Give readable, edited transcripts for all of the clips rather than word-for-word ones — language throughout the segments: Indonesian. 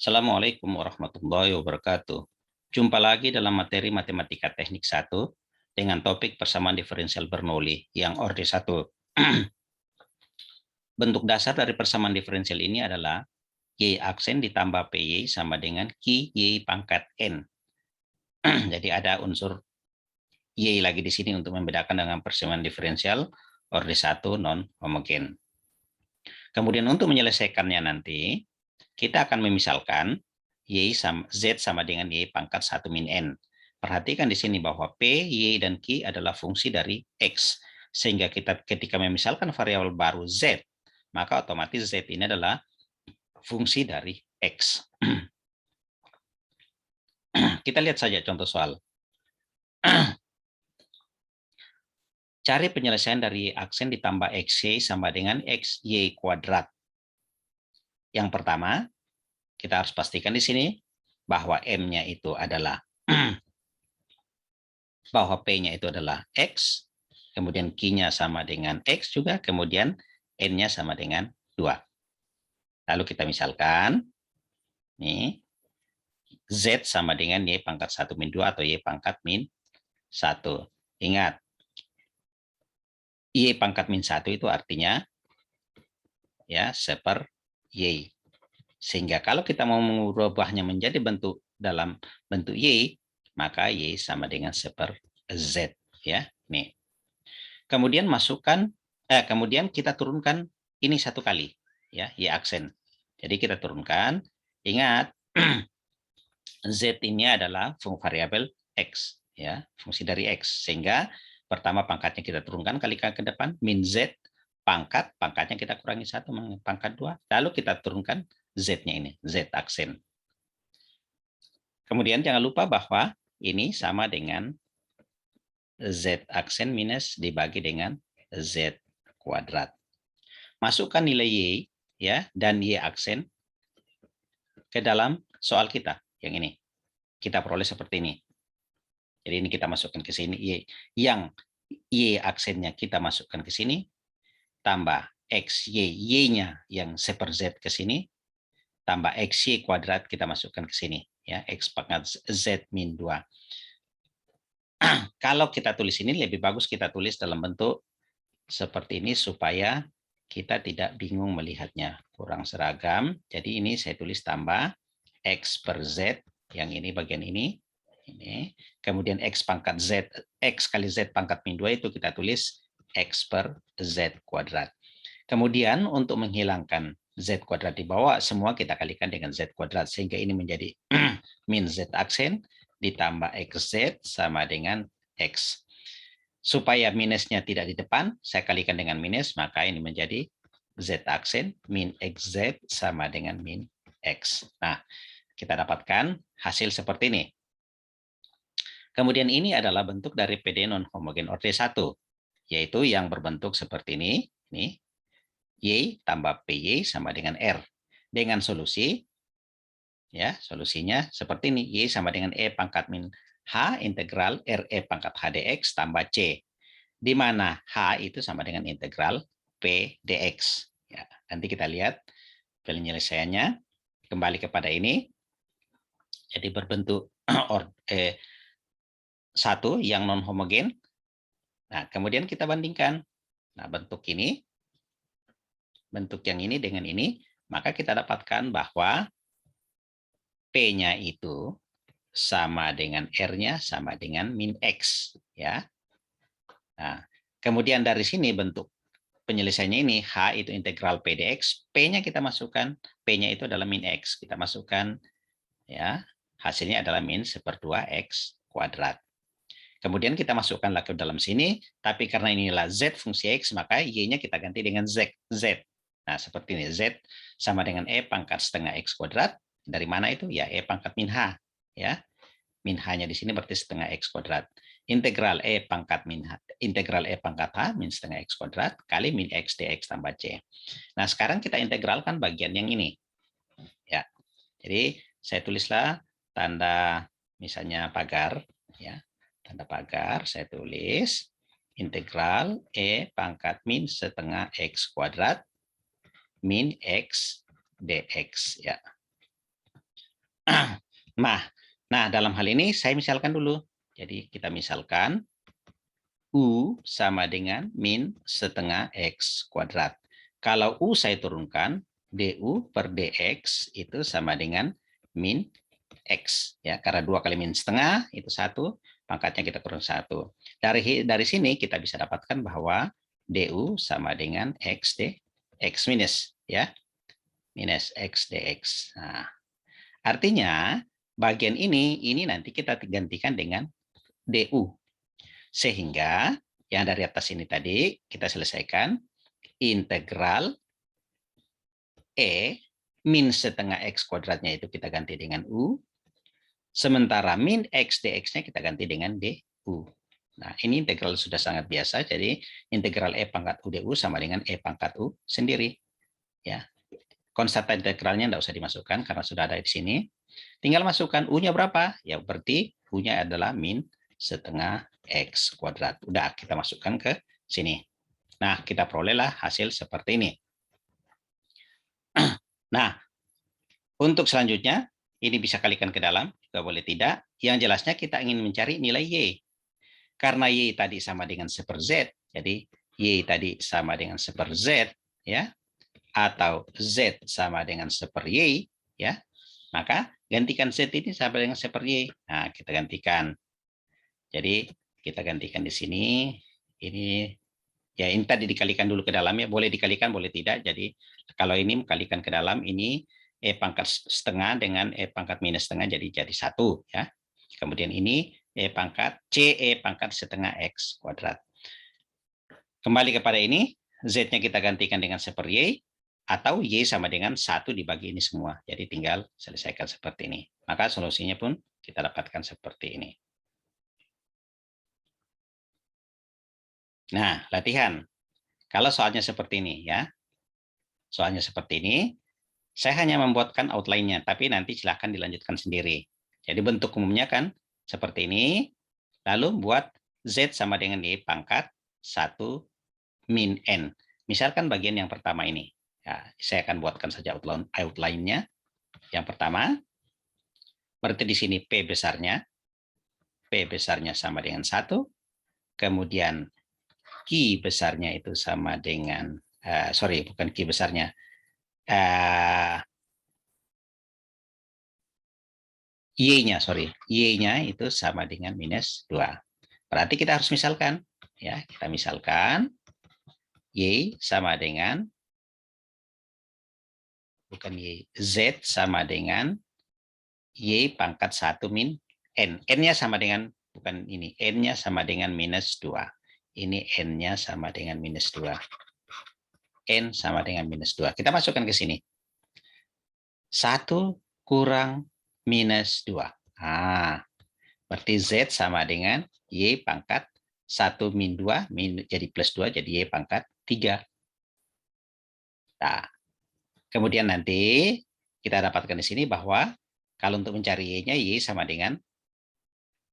Assalamualaikum warahmatullahi wabarakatuh. Jumpa lagi dalam materi Matematika Teknik 1 dengan topik persamaan diferensial Bernoulli yang orde 1. Bentuk dasar dari persamaan diferensial ini adalah Y aksen ditambah PY sama dengan QY pangkat N. Jadi ada unsur Y lagi di sini untuk membedakan dengan persamaan diferensial orde 1 non-homogen. Kemudian untuk menyelesaikannya nanti, kita akan memisalkan Z sama dengan Y pangkat 1 min N. Perhatikan di sini bahwa P, Y, dan Q adalah fungsi dari X. Sehingga kita ketika memisalkan variabel baru Z, maka otomatis Z ini adalah fungsi dari X. Kita lihat saja contoh soal. Cari penyelesaian dari aksen ditambah XY sama dengan XY kuadrat. Yang pertama, kita harus pastikan di sini bahwa M-nya itu adalah bahwa P-nya itu adalah X, kemudian Q-nya sama dengan X juga, kemudian N-nya sama dengan 2. Lalu kita misalkan, nih, Z sama dengan Y pangkat 1 min 2 atau Y pangkat min 1. Ingat, Y pangkat min 1 itu artinya ya seper Y. Sehingga kalau kita mau mengubahnya menjadi bentuk dalam bentuk Y, maka Y sama dengan seper Z. Ya, nih. Kemudian kemudian kita turunkan ini satu kali, ya, Y aksen. Jadi kita turunkan, ingat Z ini adalah variabel X, ya, fungsi dari X. Sehingga pertama pangkatnya kita turunkan kalikan ke depan, min Z, pangkatnya kita kurangi 1, pangkat 2, lalu kita turunkan Z-nya ini, Z aksen. Kemudian jangan lupa bahwa ini sama dengan Z aksen minus dibagi dengan Z kuadrat. Masukkan nilai Y ya dan Y aksen ke dalam soal kita yang ini. Kita peroleh seperti ini. Jadi ini kita masukkan ke sini Y. Yang Y aksennya kita masukkan ke sini, tambah XY, Y-nya yang seper Z ke sini, tambah XY kuadrat kita masukkan ke sini. Ya, X pangkat Z min 2. Kalau kita tulis ini lebih bagus kita tulis dalam bentuk seperti ini supaya kita tidak bingung melihatnya, kurang seragam. Jadi ini saya tulis tambah X per Z, yang ini bagian ini. Kemudian X pangkat Z, X kali Z pangkat min 2 itu kita tulis X per Z kuadrat. Kemudian untuk menghilangkan Z kuadrat di bawah, semua kita kalikan dengan Z kuadrat. Sehingga ini menjadi min Z aksen ditambah XZ sama dengan X. Supaya minusnya tidak di depan, saya kalikan dengan minus, maka ini menjadi Z aksen min XZ sama dengan min X. Nah, kita dapatkan hasil seperti ini. Kemudian ini adalah bentuk dari PD non-homogen orde 1, yaitu yang berbentuk seperti ini. Nih, Y tambah PY sama dengan R. Dengan solusi, ya solusinya seperti ini. Y sama dengan E pangkat min H integral RE pangkat H dx tambah C. Di mana H itu sama dengan integral P dx. Ya, nanti kita lihat penyelesaiannya. Kembali kepada ini. Jadi berbentuk satu yang non homogen. Nah, kemudian kita bandingkan. Nah, bentuk yang ini dengan ini, maka kita dapatkan bahwa P-nya itu sama dengan R-nya sama dengan min X. Ya. Nah, kemudian dari sini bentuk penyelesaiannya ini, H itu integral P dx, P-nya kita masukkan, P-nya itu adalah min X. Kita masukkan, ya, hasilnya adalah min 1/2 X kuadrat. Kemudian kita masukkan lagi ke dalam sini, tapi karena inilah Z fungsi X, maka Y-nya kita ganti dengan Z. Nah, seperti ini, Z sama dengan E pangkat setengah X kuadrat. Dari mana itu? Ya, E pangkat min H. Ya, min H-nya di sini berarti setengah X kuadrat. Integral E pangkat H min setengah X kuadrat kali min X dx tambah C. Nah, sekarang kita integralkan bagian yang ini. Ya, jadi saya tulislah tanda misalnya pagar. Ya, tanda pagar saya tulis integral E pangkat min setengah X kuadrat min X dx. Ya. Nah, dalam hal ini saya misalkan dulu. Jadi kita misalkan U sama dengan min setengah X kuadrat. Kalau U saya turunkan, DU per DX itu sama dengan min X. Ya, karena 2 kali min setengah itu 1, pangkatnya kita kurang 1. Dari sini kita bisa dapatkan bahwa DU sama dengan X minus, ya, minus X dx. Nah, artinya bagian ini nanti kita gantikan dengan DU. Sehingga yang dari atas ini tadi kita selesaikan integral E min setengah X kuadratnya itu kita ganti dengan U. Sementara min X dx-nya kita ganti dengan DU. Nah, ini integral sudah sangat biasa. Jadi integral E pangkat U DU sama dengan E pangkat U sendiri. Ya, konstanta integralnya tidak usah dimasukkan karena sudah ada di sini. Tinggal masukkan U-nya berapa? Ya berarti U-nya adalah min setengah X kuadrat. Udah, kita masukkan ke sini. Nah, kita perolehlah hasil seperti ini. Nah, untuk selanjutnya, ini bisa kalikan ke dalam, juga boleh tidak. Yang jelasnya kita ingin mencari nilai Y. Karena Y tadi sama dengan 1/Z, jadi Y tadi sama dengan 1/Z, ya, atau Z sama dengan 1/Y, ya, maka gantikan Z ini sama dengan 1/Y. Nah, kita gantikan. Jadi kita gantikan di sini. Ini ya, ini tadi dikalikan dulu ke dalam, ya, boleh dikalikan, boleh tidak. Jadi kalau ini kalikan ke dalam, ini E pangkat setengah dengan E pangkat minus setengah jadi 1, ya. Kemudian ini E pangkat C E pangkat setengah X kuadrat. Kembali kepada ini, Z-nya kita gantikan dengan 1/Y, atau Y sama dengan 1 dibagi ini semua. Jadi tinggal selesaikan seperti ini. Maka solusinya pun kita dapatkan seperti ini. Nah, latihan. Kalau soalnya seperti ini, ya. Soalnya seperti ini, saya hanya membuatkan outline-nya, tapi nanti silahkan dilanjutkan sendiri. Jadi bentuk umumnya kan seperti ini, lalu buat Z sama dengan Y pangkat 1 min N. Misalkan bagian yang pertama ini. Ya, saya akan buatkan saja outline-nya. Yang pertama, berarti di sini P besarnya sama dengan 1. Kemudian Q besarnya itu sama dengan, bukan Q besarnya, Y-nya itu sama dengan minus 2. Berarti kita harus misalkan, ya, kita misalkan Y sama dengan, bukan Y, Z sama dengan Y pangkat 1 min N. N-nya sama dengan, bukan ini, N-nya sama dengan minus 2. Ini N-nya sama dengan minus 2. N sama dengan minus 2. Kita masukkan ke sini. 1 kurang minus 2. Nah, berarti Z sama dengan Y pangkat 1 min 2, jadi plus 2, jadi Y pangkat 3. Nah, kemudian nanti kita dapatkan di sini bahwa kalau untuk mencari Y-nya, Y sama dengan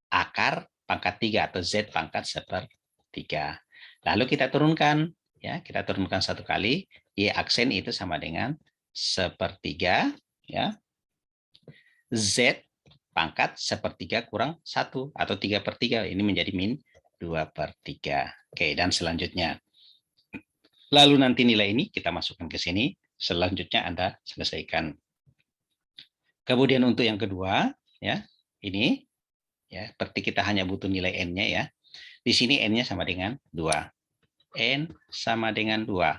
akar pangkat 3 atau Z pangkat 1/3. Lalu kita turunkan, ya, kita turunkan 1 kali, Y aksen itu sama dengan 1/3, ya. Z pangkat 1/3 kurang 1 atau 3/3, ini menjadi min 2/3. Oke, dan selanjutnya. Lalu nanti nilai ini kita masukkan ke sini, selanjutnya Anda selesaikan. Kemudian untuk yang kedua, ya, ini, ya, berarti kita hanya butuh nilai N-nya, ya. Di sini N-nya sama dengan 2. N sama dengan 2.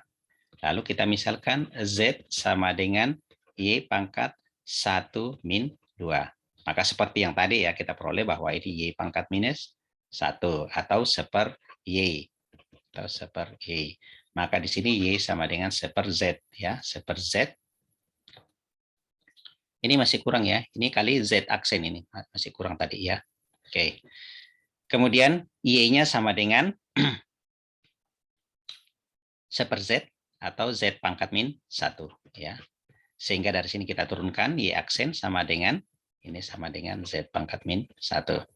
Lalu kita misalkan Z sama dengan Y pangkat 1 min 2. Maka seperti yang tadi, ya, kita peroleh bahwa ini Y pangkat minus 1 atau 1/Y. Atau 1/Y. Maka di sini Y sama dengan 1/Z, ya, 1/Z. Ini masih kurang, ya. Ini kali Z aksen ini masih kurang tadi, ya. Oke. Kemudian Y-nya sama dengan 1/Z atau Z pangkat min 1, ya. Sehingga dari sini kita turunkan Y aksen sama dengan, ini sama dengan Z pangkat min 1.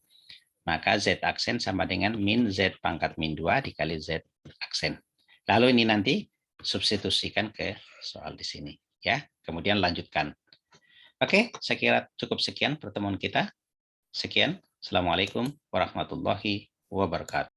Maka Z aksen sama dengan min Z pangkat min 2 dikali Z aksen. Lalu ini nanti substitusikan ke soal di sini, ya. Kemudian lanjutkan. Oke, saya kira cukup sekian pertemuan kita. Sekian. Assalamualaikum warahmatullahi wabarakatuh.